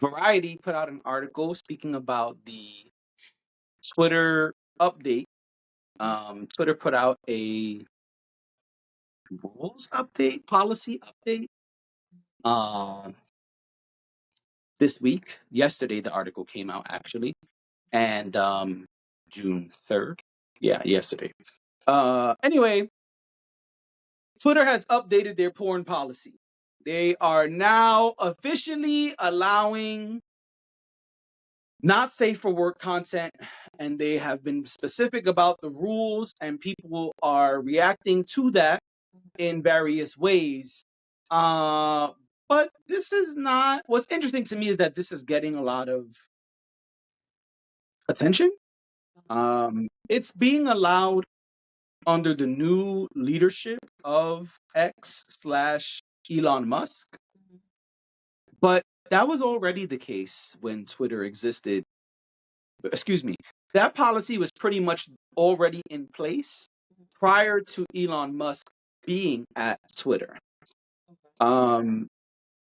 Variety put out an article speaking about the Twitter update. Twitter put out a rules update, policy update. Um, this week, yesterday, the article came out actually, and June 3rd. Yeah, yesterday. Anyway, Twitter has updated their porn policy. They are now officially allowing not safe for work content, and they have been specific about the rules, and people are reacting to that in various ways. Uh, but this is not. What's interesting to me is that this is getting a lot of attention. It's being allowed under the new leadership of X slash Elon Musk, but that was already the case when Twitter existed. Excuse me. That policy was pretty much already in place prior to Elon Musk being at Twitter. Um,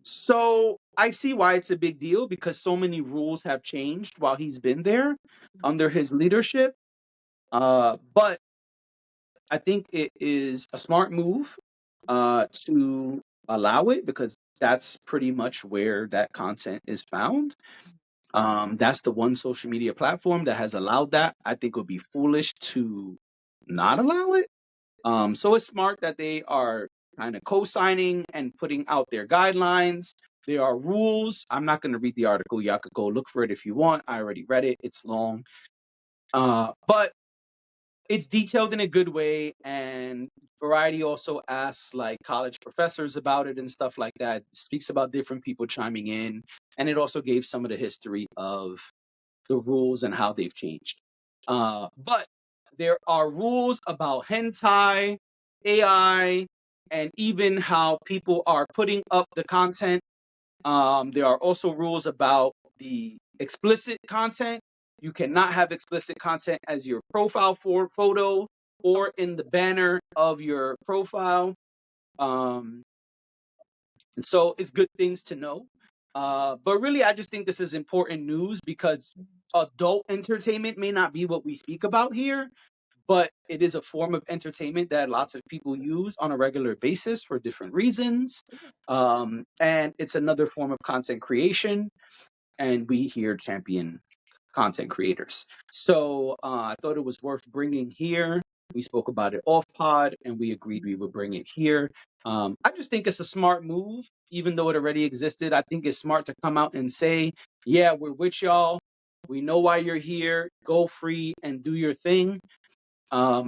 so I see why it's a big deal because so many rules have changed while he's been there under his leadership. But I think it is a smart move to allow it because that's pretty much where that content is found. That's the one social media platform that has allowed that. I think it would be foolish to not allow it. So it's smart that they are kind of co-signing and putting out their guidelines. There are rules. I'm not going to read the article. Y'all could go look for it if you want. I already read it. It's long. But it's detailed in a good way, and Variety also asks like college professors about it and stuff like that. Speaks about different people chiming in, and it also gave some of the history of the rules and how they've changed. But there are rules about hentai, AI, and even how people are putting up the content. There are also rules about the explicit content. You cannot have explicit content as your profile for photo or in the banner of your profile. Um, and so it's good things to know. But really, I just think this is important news because adult entertainment may not be what we speak about here, but it is a form of entertainment that lots of people use on a regular basis for different reasons. And it's another form of content creation, and we here champion content creators. So I thought it was worth bringing here. We spoke about it off pod, and we agreed we would bring it here. I just think it's a smart move, even though it already existed. I think it's smart to come out and say, yeah, we're with y'all. We know why you're here. Go free and do your thing.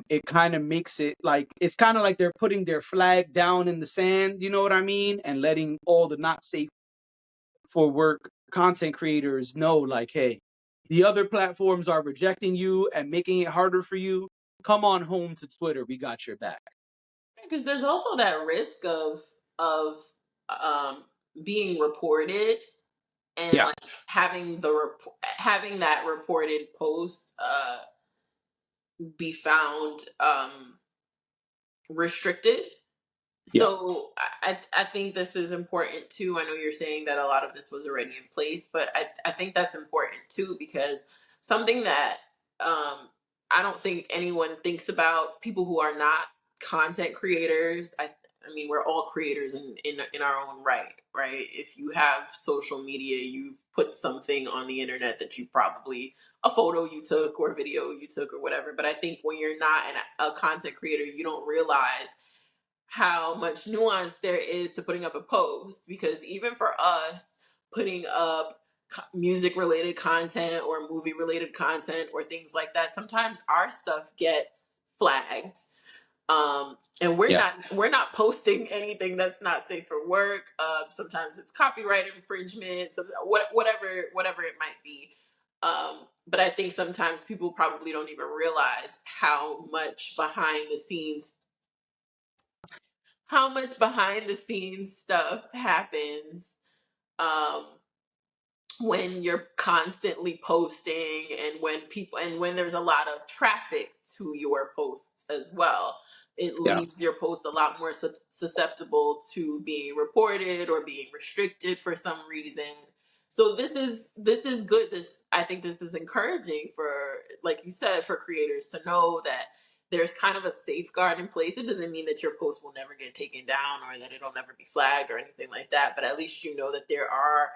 It kind of makes it like it's kind of like they're putting their flag down in the sand, you know what I mean? And letting all the not safe for work content creators know, like, hey, the other platforms are rejecting you and making it harder for you. Come on home to Twitter. We got your back. Because there's also that risk of um, being reported and Yeah. like having that reported post be found restricted. Yeah. So I think this is important too. I know you're saying that a lot of this was already in place, but I think that's important too because something that I don't think anyone thinks about, people who are not content creators. I mean, we're all creators in our own right, right? If you have social media, you've put something on the internet that you probably a photo you took or video you took or whatever. But I think when you're not a content creator, you don't realize how much nuance there is to putting up a post, because even for us putting up music related content or movie related content or things like that, sometimes our stuff gets flagged, and Yeah. we're not posting anything that's not safe for work. Sometimes it's copyright infringement, whatever it might be. But I think sometimes people probably don't even realize how much behind the scenes stuff happens um, when you're constantly posting, and when there's a lot of traffic to your posts as well. It Yeah. leaves your post a lot more susceptible to being reported or being restricted for some reason. So this is good. I think this is encouraging for, like you said, for creators to know that there's kind of a safeguard in place. It doesn't mean that your post will never get taken down or that it'll never be flagged or anything like that. But at least you know that there are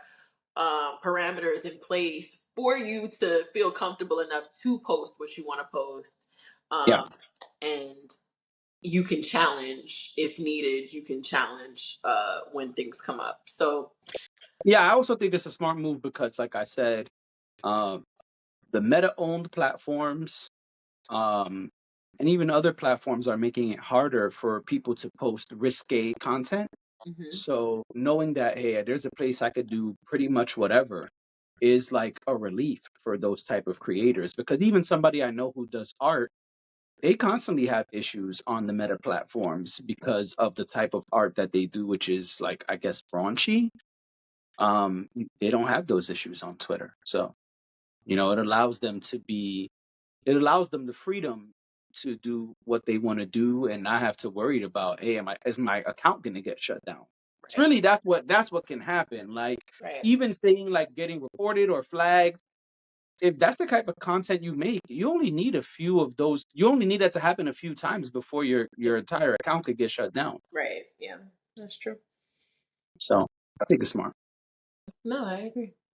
parameters in place for you to feel comfortable enough to post what you want to post. Yeah. And you can challenge if needed. You can challenge when things come up. So Yeah, I also think it's a smart move because, like I said, um, the Meta-owned platforms, um, and even other platforms are making it harder for people to post risque content. mhm, So knowing that, hey, there's a place I could do pretty much whatever is like a relief for those type of creators. Because even somebody I know who does art, they constantly have issues on the Meta platforms because of the type of art that they do, which is like, I guess, raunchy. Um, they don't have those issues on Twitter. So, it allows them the freedom to do what they want to do and not have to worry about, hey, is my account going to get shut down? It's right, really that's what can happen. Like right, even saying like getting reported or flagged, if that's the type of content you make, you only need a few of those. You only need that to happen a few times before your entire account could get shut down. right. Yeah, that's true. So I think it's smart. No, I agree.